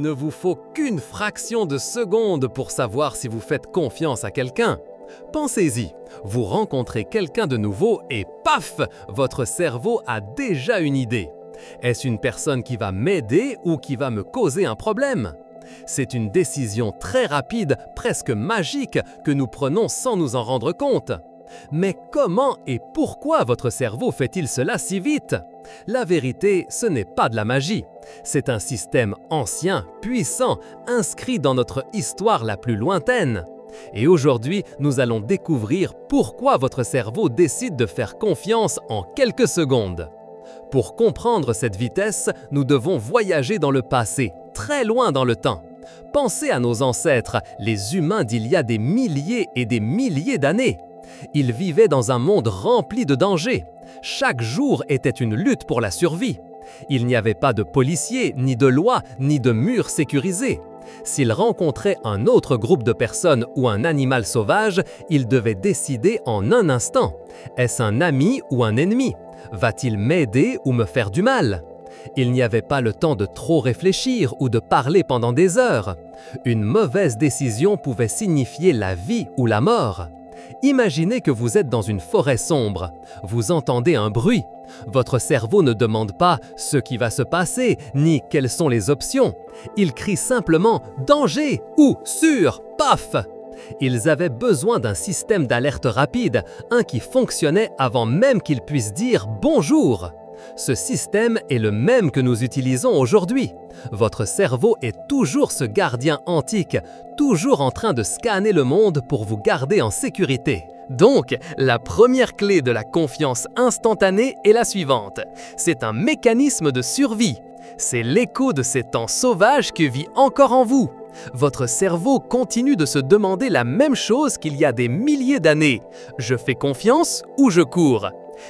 ne vous faut qu'une fraction de seconde pour savoir si vous faites confiance à quelqu'un. Pensez-y, vous rencontrez quelqu'un de nouveau et paf, votre cerveau a déjà une idée. Est-ce une personne qui va m'aider ou qui va me causer un problème? C'est une décision très rapide, presque magique, que nous prenons sans nous en rendre compte. Mais comment et pourquoi votre cerveau fait-il cela si vite? La vérité, ce n'est pas de la magie. C'est un système ancien, puissant, inscrit dans notre histoire la plus lointaine. Et aujourd'hui, nous allons découvrir pourquoi votre cerveau décide de faire confiance en quelques secondes. Pour comprendre cette vitesse, nous devons voyager dans le passé, très loin dans le temps. Pensez à nos ancêtres, les humains d'il y a des milliers et des milliers d'années. Ils vivaient dans un monde rempli de dangers. Chaque jour était une lutte pour la survie. Il n'y avait pas de policiers, ni de lois, ni de murs sécurisés. S'ils rencontraient un autre groupe de personnes ou un animal sauvage, ils devaient décider en un instant. Est-ce un ami ou un ennemi? Va-t-il m'aider ou me faire du mal? Il n'y avait pas le temps de trop réfléchir ou de parler pendant des heures. Une mauvaise décision pouvait signifier la vie ou la mort. Imaginez que vous êtes dans une forêt sombre. Vous entendez un bruit. Votre cerveau ne demande pas ce qui va se passer, ni quelles sont les options. Il crie simplement « danger » ou « sûr », paf! Ils avaient besoin d'un système d'alerte rapide, un qui fonctionnait avant même qu'ils puissent dire « bonjour ». Ce système est le même que nous utilisons aujourd'hui. Votre cerveau est toujours ce gardien antique, toujours en train de scanner le monde pour vous garder en sécurité. Donc, la première clé de la confiance instantanée est la suivante. C'est un mécanisme de survie. C'est l'écho de ces temps sauvages qui vit encore en vous. Votre cerveau continue de se demander la même chose qu'il y a des milliers d'années. Je fais confiance ou je cours?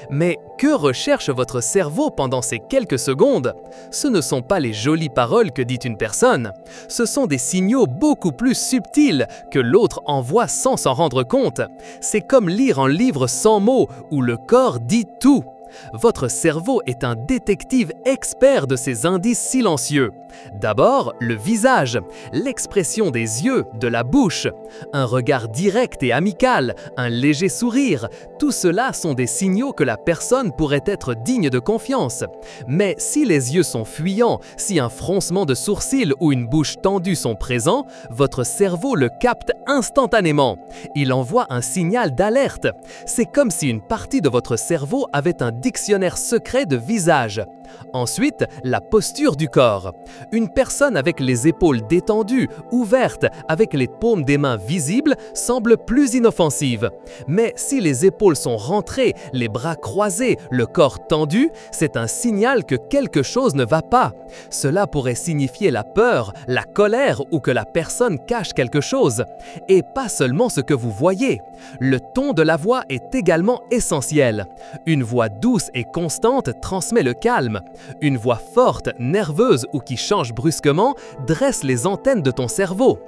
Mais que recherche votre cerveau pendant ces quelques secondes? Ce ne sont pas les jolies paroles que dit une personne. Ce sont des signaux beaucoup plus subtils que l'autre envoie sans s'en rendre compte. C'est comme lire un livre sans mots où le corps dit tout. Votre cerveau est un détective expert de ces indices silencieux. D'abord, le visage, l'expression des yeux, de la bouche, un regard direct et amical, un léger sourire, tout cela sont des signaux que la personne pourrait être digne de confiance. Mais si les yeux sont fuyants, si un froncement de sourcils ou une bouche tendue sont présents, votre cerveau le capte instantanément. Il envoie un signal d'alerte. C'est comme si une partie de votre cerveau avait un dictionnaire secret de visage. Ensuite, la posture du corps. Une personne avec les épaules détendues, ouvertes, avec les paumes des mains visibles, semble plus inoffensive. Mais si les épaules sont rentrées, les bras croisés, le corps tendu, c'est un signal que quelque chose ne va pas. Cela pourrait signifier la peur, la colère ou que la personne cache quelque chose. Et pas seulement ce que vous voyez. Le ton de la voix est également essentiel. Une voix douce et constante transmet le calme. Une voix forte, nerveuse ou qui change brusquement dresse les antennes de ton cerveau.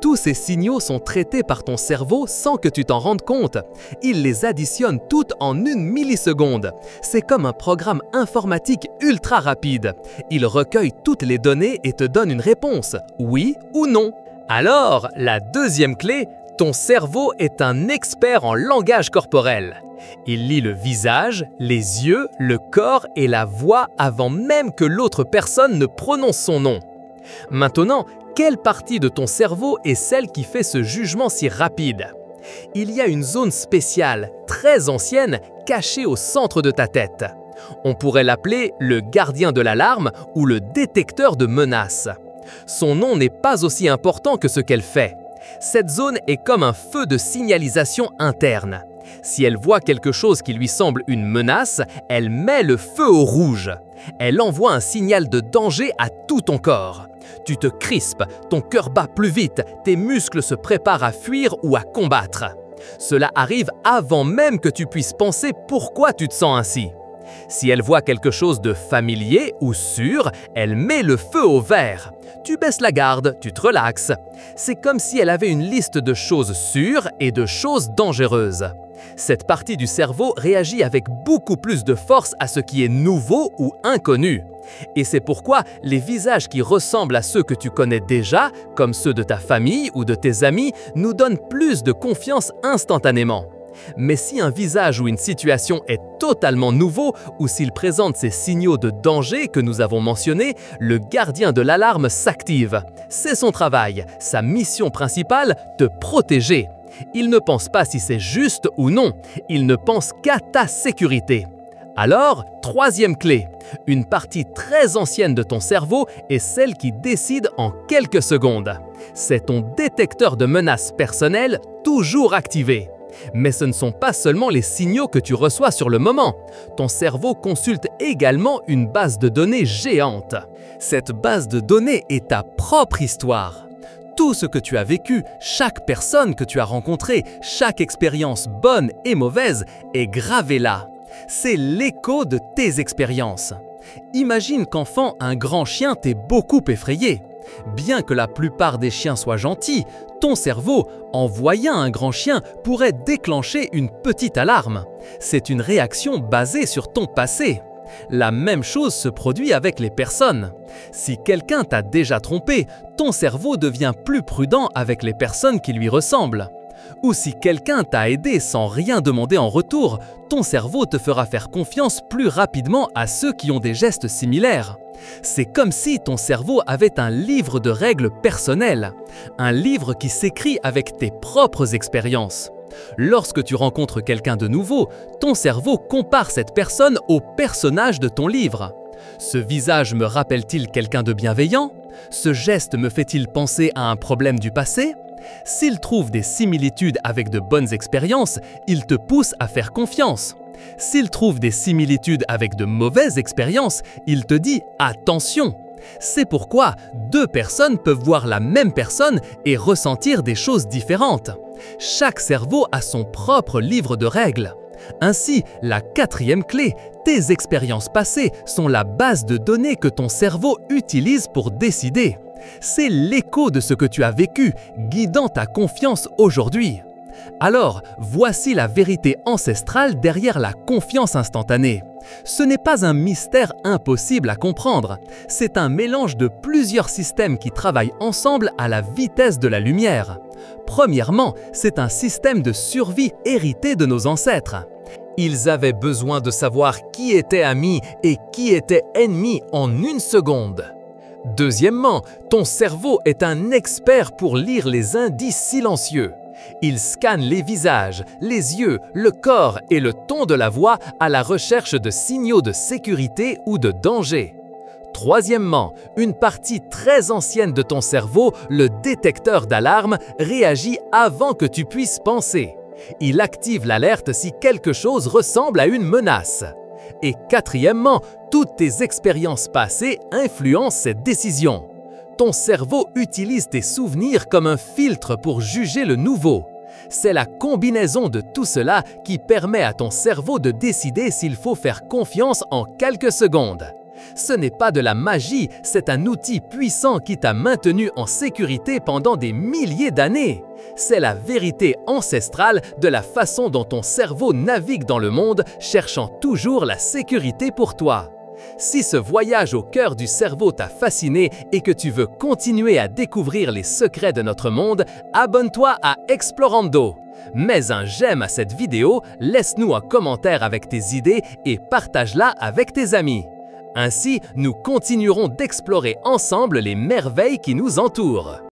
Tous ces signaux sont traités par ton cerveau sans que tu t'en rendes compte. Il les additionne toutes en 1 milliseconde. C'est comme un programme informatique ultra rapide. Il recueille toutes les données et te donne une réponse, oui ou non. Alors, la deuxième clé, ton cerveau est un expert en langage corporel. Il lit le visage, les yeux, le corps et la voix avant même que l'autre personne ne prononce son nom. Maintenant, quelle partie de ton cerveau est celle qui fait ce jugement si rapide? Il y a une zone spéciale, très ancienne, cachée au centre de ta tête. On pourrait l'appeler le gardien de l'alarme ou le détecteur de menaces. Son nom n'est pas aussi important que ce qu'elle fait. Cette zone est comme un feu de signalisation interne. Si elle voit quelque chose qui lui semble une menace, elle met le feu au rouge. Elle envoie un signal de danger à tout ton corps. Tu te crispes, ton cœur bat plus vite, tes muscles se préparent à fuir ou à combattre. Cela arrive avant même que tu puisses penser pourquoi tu te sens ainsi. Si elle voit quelque chose de familier ou sûr, elle met le feu au vert. Tu baisses la garde, tu te relaxes. C'est comme si elle avait une liste de choses sûres et de choses dangereuses. Cette partie du cerveau réagit avec beaucoup plus de force à ce qui est nouveau ou inconnu. Et c'est pourquoi les visages qui ressemblent à ceux que tu connais déjà, comme ceux de ta famille ou de tes amis, nous donnent plus de confiance instantanément. Mais si un visage ou une situation est totalement nouveau ou s'il présente ces signaux de danger que nous avons mentionnés, le gardien de l'alarme s'active. C'est son travail, sa mission principale, te protéger. Il ne pense pas si c'est juste ou non, il ne pense qu'à ta sécurité. Alors, troisième clé, une partie très ancienne de ton cerveau est celle qui décide en quelques secondes. C'est ton détecteur de menaces personnelles toujours activé. Mais ce ne sont pas seulement les signaux que tu reçois sur le moment. Ton cerveau consulte également une base de données géante. Cette base de données est ta propre histoire. Tout ce que tu as vécu, chaque personne que tu as rencontrée, chaque expérience bonne et mauvaise est gravé là. C'est l'écho de tes expériences. Imagine qu'enfant, un grand chien t'ait beaucoup effrayé. Bien que la plupart des chiens soient gentils, ton cerveau, en voyant un grand chien, pourrait déclencher une petite alarme. C'est une réaction basée sur ton passé. La même chose se produit avec les personnes. Si quelqu'un t'a déjà trompé, ton cerveau devient plus prudent avec les personnes qui lui ressemblent. Ou si quelqu'un t'a aidé sans rien demander en retour, ton cerveau te fera faire confiance plus rapidement à ceux qui ont des gestes similaires. C'est comme si ton cerveau avait un livre de règles personnelles, un livre qui s'écrit avec tes propres expériences. Lorsque tu rencontres quelqu'un de nouveau, ton cerveau compare cette personne au personnage de ton livre. Ce visage me rappelle-t-il quelqu'un de bienveillant? Ce geste me fait-il penser à un problème du passé? S'il trouve des similitudes avec de bonnes expériences, il te pousse à faire confiance. S'il trouve des similitudes avec de mauvaises expériences, il te dit « attention ». C'est pourquoi deux personnes peuvent voir la même personne et ressentir des choses différentes. Chaque cerveau a son propre livre de règles. Ainsi, la quatrième clé, tes expériences passées sont la base de données que ton cerveau utilise pour décider. C'est l'écho de ce que tu as vécu, guidant ta confiance aujourd'hui. Alors, voici la vérité ancestrale derrière la confiance instantanée. Ce n'est pas un mystère impossible à comprendre, c'est un mélange de plusieurs systèmes qui travaillent ensemble à la vitesse de la lumière. Premièrement, c'est un système de survie hérité de nos ancêtres. Ils avaient besoin de savoir qui était ami et qui était ennemi en une seconde. Deuxièmement, ton cerveau est un expert pour lire les indices silencieux. Il scanne les visages, les yeux, le corps et le ton de la voix à la recherche de signaux de sécurité ou de danger. Troisièmement, une partie très ancienne de ton cerveau, le détecteur d'alarme, réagit avant que tu puisses penser. Il active l'alerte si quelque chose ressemble à une menace. Et quatrièmement, toutes tes expériences passées influencent cette décision. Ton cerveau utilise tes souvenirs comme un filtre pour juger le nouveau. C'est la combinaison de tout cela qui permet à ton cerveau de décider s'il faut faire confiance en quelques secondes. Ce n'est pas de la magie, c'est un outil puissant qui t'a maintenu en sécurité pendant des milliers d'années. C'est la vérité ancestrale de la façon dont ton cerveau navigue dans le monde, cherchant toujours la sécurité pour toi. Si ce voyage au cœur du cerveau t'a fasciné et que tu veux continuer à découvrir les secrets de notre monde, abonne-toi à Explorando. Mets un j'aime à cette vidéo, laisse-nous un commentaire avec tes idées et partage-la avec tes amis. Ainsi, nous continuerons d'explorer ensemble les merveilles qui nous entourent.